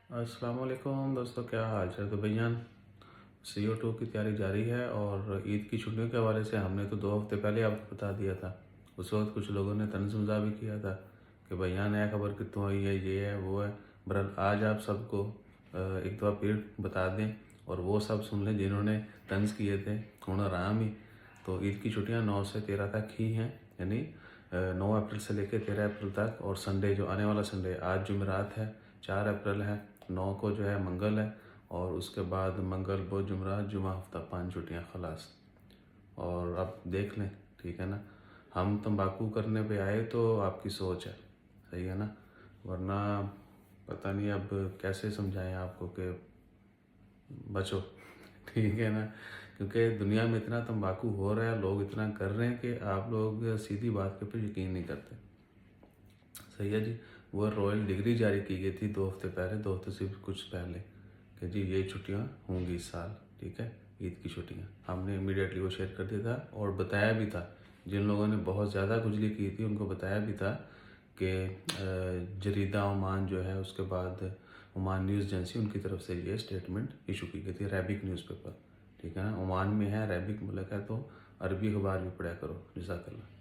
अस्सलाम वालेकुम दोस्तों, क्या हाल चाल। तो भैया CO2 की तैयारी जारी है और ईद की छुट्टियों के हवाले से हमने तो 2 हफ्ते पहले आपको बता दिया था। उस वक्त कुछ लोगों ने तंज मज़ाक भी किया था कि भैया नया खबर कितों आई है, ये है वो है। बहरहाल आज आप सबको एक दफ़ा फिर बता दें और वो सब सुन लें जिन्होंने तंज किए थे। थोड़ा आराम ही। तो ईद की छुट्टियां 9 से 13 तक ही हैं, यानी 9 अप्रैल से लेकर 13 अप्रैल तक। और संडे जो आने वाला संडे, आज जुमेरात है, 4 अप्रैल है, 9 को जो है मंगल है, और उसके बाद मंगल बुध जुमेरात जुमा हफ्ता, 5 छुट्टियाँ खलास। और अब देख लें, ठीक है ना। हम तंबाकू करने पे आए तो आपकी सोच है, सही है ना, वरना पता नहीं अब कैसे समझाएं आपको कि बचो। ठीक है ना, क्योंकि दुनिया में इतना तंबाकू हो रहा है, लोग इतना कर रहे हैं कि आप लोग सीधी बात के ऊपर यकीन नहीं करते। सही है जी। वो रॉयल डिग्री जारी की गई थी 2 हफ्ते पहले, 2 हफ्ते से कुछ पहले, कि जी ये छुट्टियां होंगी इस साल, ठीक है, ईद की छुट्टियां। हमने इमीडिएटली वो शेयर कर दिया था और बताया भी था। जिन लोगों ने बहुत ज़्यादा खुजली की थी उनको बताया भी था कि जरीदा ओमान जो है, उसके बाद ओमान न्यूज़ एजेंसी, उनकी तरफ से ये स्टेटमेंट इशू की गई थी। अरेबिक न्यूज़पेपर, ठीक है ना, ओमान में है, अरेबिक मुल्क है, तो अरबी अखबार भी पढ़ा करो। जज़ाकल्लाह।